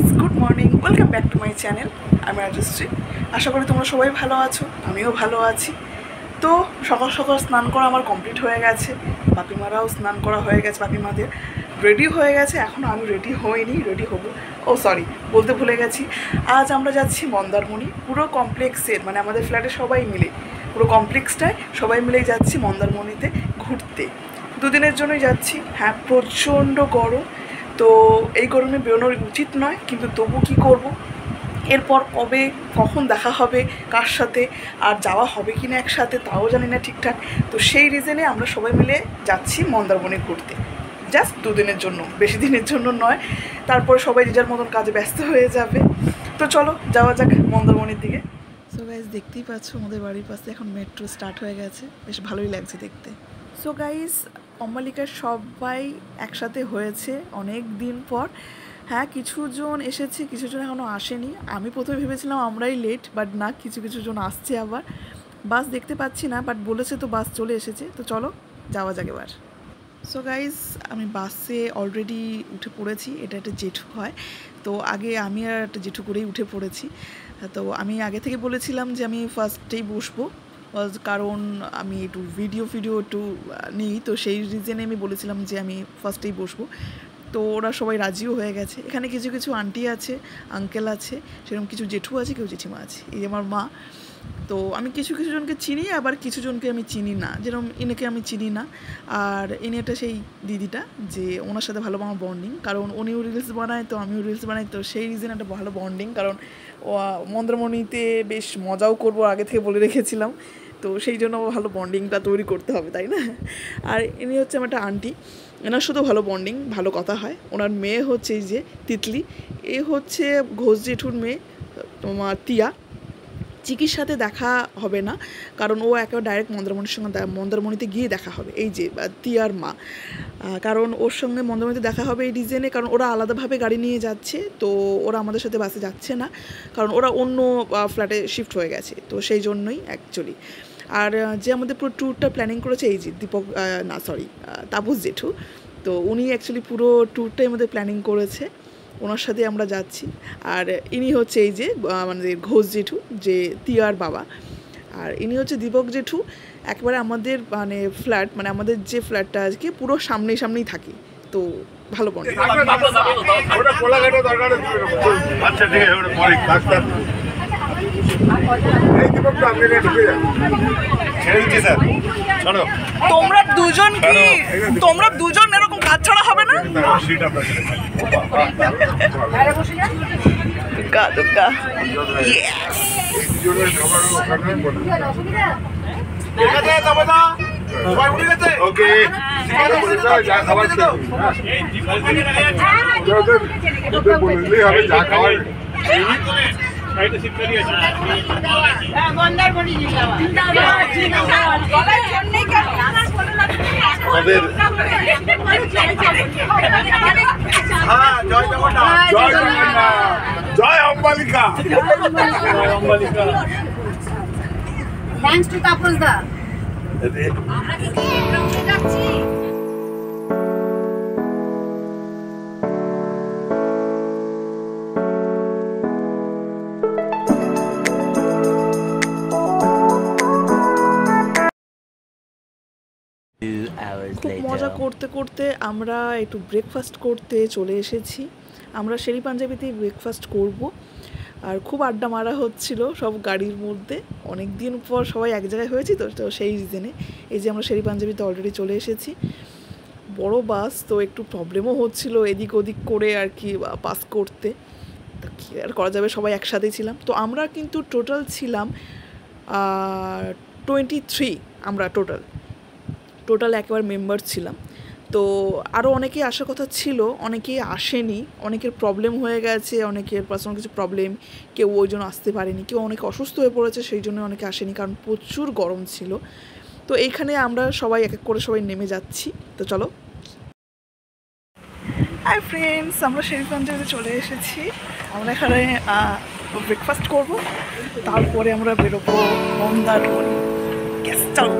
Guys, good morning, welcome back to my channel. আমি রাজশ্রী। আশা করি তোমরা সবাই ভালো আছো, আমিও ভালো আছি। তো সকাল সকাল স্নান করা আমার কমপ্লিট হয়ে গেছে, বাপিমারাও স্নান করা হয়ে গেছে, বাপিমাদের রেডি হয়ে গেছে। এখনও আমি রেডি হইনি, রেডি হবো। ও সরি, বলতে ভুলে গেছি, আজ আমরা যাচ্ছি মন্দারমণি। পুরো কমপ্লেক্সের মানে আমাদের ফ্ল্যাটে সবাই মিলে, পুরো কমপ্লেক্সটায় সবাই মিলেই যাচ্ছি মন্দারমণিতে ঘুরতে। দুদিনের জন্যই যাচ্ছি। হ্যাঁ, প্রচণ্ড গরম, তো এই গরমে বেরোনোর উচিত নয়, কিন্তু তবু কী করব। এরপর কখন দেখা হবে, কার সাথে, আর যাওয়া হবে কি না একসাথে তাও জানি না ঠিকঠাক। তো সেই রিজনে আমরা সবাই মিলে যাচ্ছি মন্দারমণি ঘুরতে, জাস্ট দুদিনের জন্য, বেশি দিনের জন্য নয়। তারপর সবাই যে যার মতন কাজে ব্যস্ত হয়ে যাবে। তো চলো যাওয়া যাক মন্দারমণির দিকে। সো গাইজ, দেখতেই পাচ্ছ আমাদের বাড়ির পাশে এখন মেট্রো স্টার্ট হয়ে গেছে, বেশ ভালোই লাগছে দেখতে। সো গাইজ, অম্বালিকার সবাই একসাথে হয়েছে অনেক দিন পর। হ্যাঁ, কিছুজন এসেছে, কিছুজন এখনও আসেনি। আমি প্রথমে ভেবেছিলাম আমরাই লেট, বাট না, কিছু জন আসছে আবার। বাস দেখতে পাচ্ছি না, বাট বলেছে তো বাস চলে এসেছে। তো চলো যাওয়া যাক এবার। সো গাইজ, আমি বাসে অলরেডি উঠে পড়েছি। এটা একটা জেঠু হয়, তো আগে আমি আর একটা জেঠু করেই উঠে পড়েছি। তো আমি আগে থেকে বলেছিলাম যে আমি ফার্স্টেই বসবো, কারণ আমি একটু ভিডিও একটু নিই, তো সেই রিজনে আমি বলেছিলাম যে আমি ফার্স্টেই বসবো। তো ওরা সবাই রাজিও হয়ে গেছে। এখানে কিছু আন্টি আছে, আঙ্কেল আছে, সেরকম কিছু জেঠু আছে, কেউ জেঠিমা আছে, এই আমার মা। তো আমি কিছু জনকে চিনি, আবার কিছু জনকে আমি চিনি না, যেরকম ইনাকে আমি চিনি না। আর ইনি একটা সেই দিদিটা, যে ওনার সাথে ভালো আমার বন্ডিং, কারণ উনিও রিলস বানায়, তো আমিও রিলস বানাই, তো সেই রিজনে একটা ভালো বন্ডিং। কারণ মন্দারমণিতে বেশ মজাও করবো, আগে থেকে বলে রেখেছিলাম, তো সেই জন্য ভালো বন্ডিংটা তৈরি করতে হবে, তাই না? আর ইনি হচ্ছে আমার একটা আন্টি, এনার শুধু ভালো বন্ডিং, ভালো কথা হয়। ওনার মেয়ে হচ্ছে এই যে তিতলি, এ হচ্ছে ঘোষ জেঠুর মেয়ে, তোমার তিয়া। চিকির সাথে দেখা হবে না, কারণ ও একেবারে ডাইরেক্ট মন্দারমণিতে গিয়ে দেখা হবে, এই যে তিয়ার মা। কারণ ওর সঙ্গে মন্দারমণিতে দেখা হবে এই রিজনে, কারণ ওরা আলাদাভাবে গাড়ি নিয়ে যাচ্ছে, তো ওরা আমাদের সাথে বাসে যাচ্ছে না, কারণ ওরা অন্য ফ্ল্যাটে শিফট হয়ে গেছে, তো সেই জন্যই অ্যাকচুয়ালি। আর যে আমাদের পুরো ট্যুরটা প্ল্যানিং করেছে এই যে তাপস জেঠু, তো উনি অ্যাকচুয়ালি পুরো ট্যুরটাই আমাদের প্ল্যানিং করেছে, ওনার সাথে আমরা যাচ্ছি। আর ইনি হচ্ছে এই যে আমাদের ঘোষ জেঠু, যে তিয়ার বাবা। আর ইনি হচ্ছে দীপক জেঠু, একবারে আমাদের মানে ফ্ল্যাট, মানে আমাদের যে ফ্ল্যাটটা আজকে পুরো সামনেই থাকি, তো ভালো বন্ড। তোমরা দুজন এরকম কাজ ছাড়া হবে না। জয় অম্বালিকা। থ্যাঙ্কস টু তাপস দা। খুব মজা করতে করতে আমরা একটু ব্রেকফাস্ট করতে চলে এসেছি। আমরা শেরি পাঞ্জাবিতেই ব্রেকফাস্ট করব। আর খুব আড্ডা মারা হচ্ছিল সব গাড়ির মধ্যে, অনেক দিন পর সবাই এক জায়গায় হয়েছি, তো সেই রিজনে এই যে আমরা শেরি পাঞ্জাবিতে অলরেডি চলে এসেছি। বড় বাস, তো একটু প্রবলেমও হচ্ছিল এদিক ওদিক করে আর কি পাস করতে, তা কী আর করা যাবে, সবাই একসাথেই ছিলাম। তো আমরা কিন্তু টোটাল ছিলাম 23, আমরা টোটাল একেবারে মেম্বার ছিলাম। তো আরও অনেকেই আসার কথা ছিল, অনেকেই আসেনি, অনেকের প্রবলেম হয়ে গেছে, অনেকের পার্সোনাল কিছু প্রবলেম, কেউ ওই জন্য আসতে পারেনি, কেউ অনেকে অসুস্থ হয়ে পড়েছে, সেই জন্য অনেকে আসেনি, কারণ প্রচুর গরম ছিল। তো এইখানে আমরা সবাই এক এক করে সবাই নেমে যাচ্ছি। তো চলো। হাই ফ্রেন্ডস, আমরা শেরি পাঞ্জাবিতে চলে এসেছি। আমরা এখানে ব্রেকফাস্ট করব, তারপরে আমরা বেরোবো মন্দারমণি। চলো।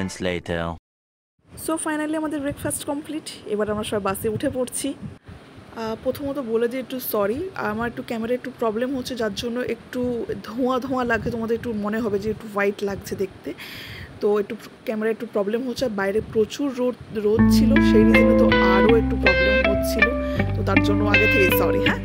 moments later. সো ফাইনালি আমাদের ব্রেকফাস্ট কমপ্লিট। এবার আমরা সবাই বাসে উঠে পড়ছি। প্রথমত বলে দিই একটু সরি, আমার একটু ক্যামেরায় একটু প্রবলেম হচ্ছে, যার জন্য একটু ধোঁয়া ধোঁয়া লাগছে, তোমাদের একটু মনে হবে যে একটু হোয়াইট লাগছে দেখতে। তো একটু ক্যামেরায় একটু প্রবলেম হচ্ছে, বাইরে প্রচুর রোদ ছিল, সেই রিজনে তো আরও একটু প্রবলেম হচ্ছিল, তো তার জন্য আগে থেকে সরি। হ্যাঁ,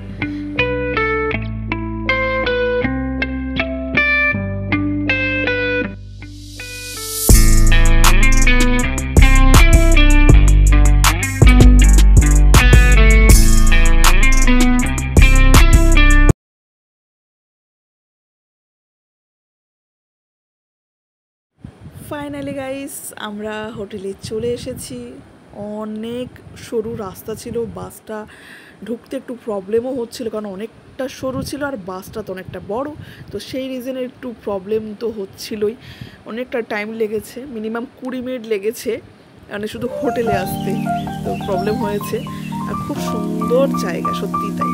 ফাইনালি গাইস আমরা হোটেলে চলে এসেছি। অনেক সরু রাস্তা ছিল, বাসটা ঢুকতে একটু প্রবলেমও হচ্ছিল, কারণ অনেকটা সরু ছিল আর বাসটা তো অনেকটা বড়, তো সেই রিজনে একটু প্রবলেম তো হচ্ছিলই। অনেকটা টাইম লেগেছে, মিনিমাম 20 মিনিট লেগেছে মানে শুধু হোটেলে আসতে, তো প্রবলেম হয়েছে। আর খুব সুন্দর জায়গা, সত্যি তাই।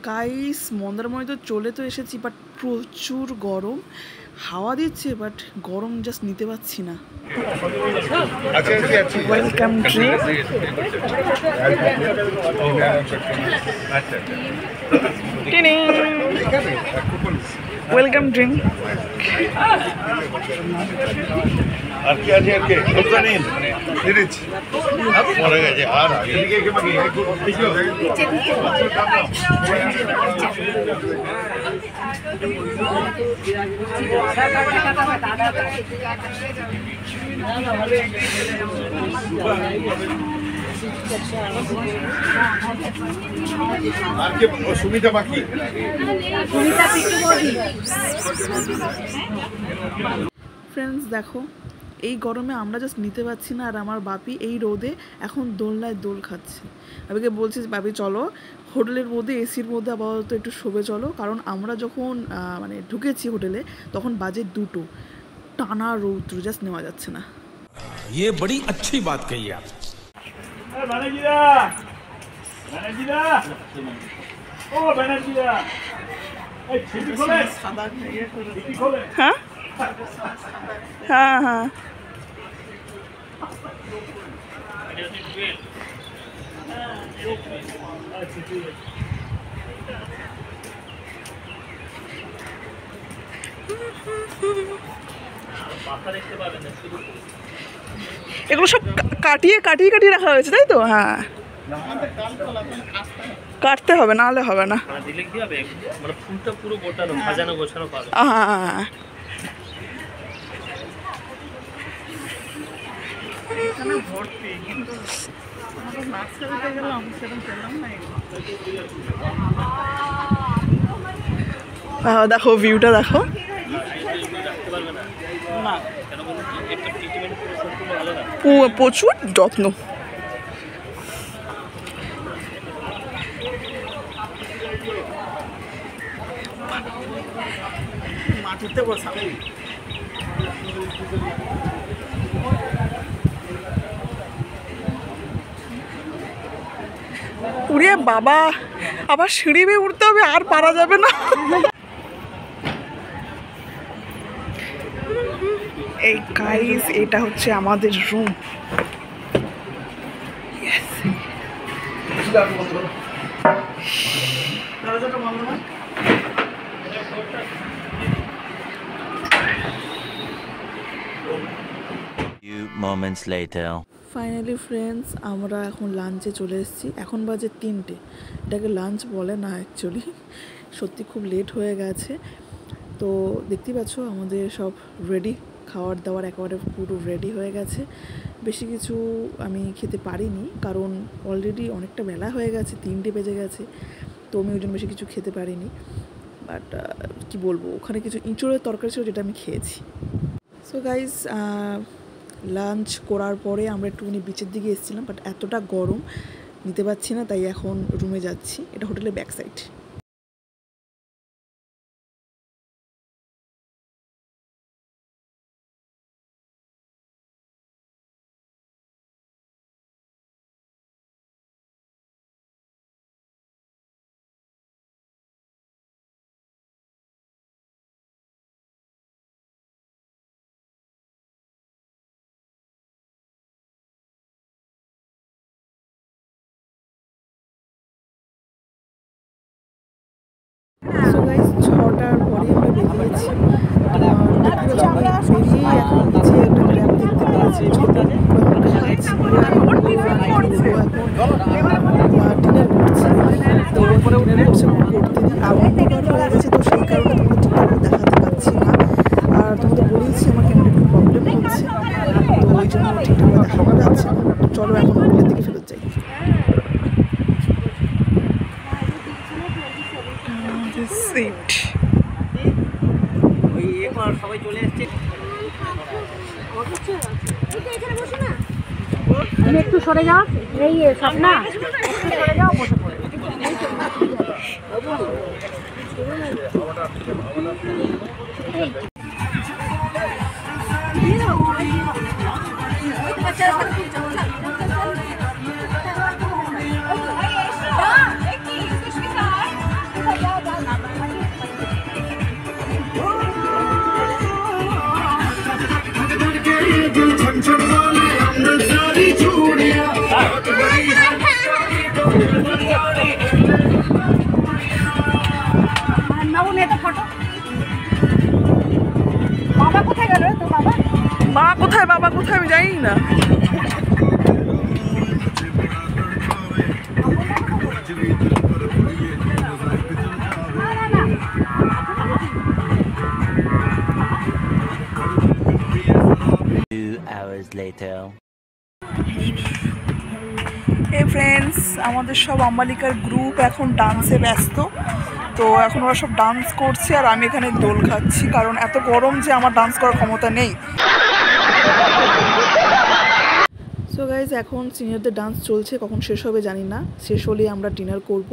গাইস মন্দারমণি তো চলে তো এসেছি, বাট প্রচুর গরম, হাওয়া দিচ্ছে বাট গরম জাস্ট নিতে পারছি না। Welcome drink, welcome drink. আর কি আছে আর কি ওটা নিন সিরিজ পড়ে গেছে আর এদিকে কি বাকি একটু আর কি সুমিতা বাকি ফ্রেন্ডস দেখো, এই গরমে আমরা জাস্ট নিতে পারছি না, আর আমার বাপি এই রোদে এখন দোলনায় দোল খাচ্ছে। বাপিকে বলছি বাপি চলো হোটেলের মধ্যে এসির মধ্যে আপাতত একটু শোবে চলো, কারণ আমরা যখন মানে ঢুকেছি হোটেলে তখন বাজে 2টো, টানা রৌদ্র, জাস্ট নেওয়া যাচ্ছে না। ये बड़ी अच्छी बात कही आप। হ্যাঁ হ্যাঁ হ্যাঁ, এগুলো সব কাটিয়ে কাটিয়ে কাটিয়ে রাখা হয়েছে তাই তো? হ্যাঁ, কাটতে হবে, না হলে হবে না। হ্যাঁ, দেখো ভিউটা দেখো। প্রচুর যত্ন। মাটিতে বসা উড়িয়ে বাবা, আবার সিঁড়ি বেয়ে উঠতে হবে, আর পারা যাবে না। এই গাইস এটা হচ্ছে আমাদের room. Few moments later. Finally friends আমরা এখন লাঞ্চে চলে এসেছি। এখন বাজে 3টে, এটাকে লাঞ্চ বলে না অ্যাকচুয়ালি, সত্যি খুব লেট হয়ে গেছে। তো দেখতেই পাচ্ছ আমাদের সব রেডি, খাওয়ার দাওয়ার একেবারে পুরো রেডি হয়ে গেছে। বেশি কিছু আমি খেতে পারিনি, কারণ অলরেডি অনেকটা বেলা হয়ে গেছে, 3টে বেজে গেছে, তো আমি ওই জন্য বেশি কিছু খেতে পারিনি। বাট কি বলবো, ওখানে কিছু ইঁচড়ের তরকারি ছিল যেটা আমি খেয়েছি। সো গাইজ লাঞ্চ করার পরে আমরা একটুখানি বিচের দিকে এসেছিলাম, বাট এতটা গরম নিতে পারছি না, তাই এখন রুমে যাচ্ছি। এটা হোটেলের ব্যাক সাইড। করার পরেই আমরা বেরিয়েছি। বেরিয়ে এখন নিচে একটা গ্র্যাব দেখতে পেয়েছি ছোট, ডিনার করছে। তো ডিনার করছে করতে দিই অন্ধকার হয়ে গেছে, তো সেই কারণে তোমাদের ঠিকঠাক দেখাতে পারছি না। আর তোমাদের বলেইছি আমার ক্যামেরা একটু প্রবলেম হচ্ছে, তো ওই জন্য ঠিকঠাক দেখানো যাচ্ছে না। চলো এখন হোটেলের দিকে ফেরত যাই। সিট সবাই চলে এসছে। তুমি একটু সরে যাও, এই স্বপ্না একটু সরে যাও, বসে পড়ো। বাবা কোথায় গেল? তো বাবা বাবা কোথায় আমি জানি না। ফ্রেন্ডস, আমাদের সব অম্বালিকার গ্রুপ এখন ডান্সে ব্যস্ত। তো এখন ওরা সব ডান্স করছে আর আমি এখানে দোল খাচ্ছি, কারণ এত গরম যে আমার ডান্স করার ক্ষমতা নেই। সো গাইজ, এখন সিনিয়রদের ডান্স চলছে, কখন শেষ হবে জানি না। শেষ হলেই আমরা ডিনার করব।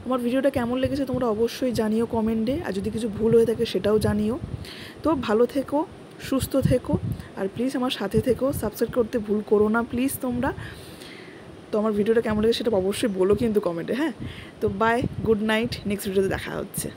আমার ভিডিওটা কেমন লেগেছে তোমরা অবশ্যই জানিও কমেন্টে, আর যদি কিছু ভুল হয়ে থাকে সেটাও জানিও। তো ভালো থেকো, সুস্থ থেকো, আর প্লিজ আমার সাথে থেকো। সাবস্ক্রাইব করতে ভুল করো না প্লিজ তোমরা। তো আমার ভিডিওটা কেমন লেগেছে সেটা অবশ্যই বলো কিন্তু কমেন্টে, হ্যাঁ। তো বাই, গুড নাইট, নেক্সট ভিডিওতে দেখা হচ্ছে।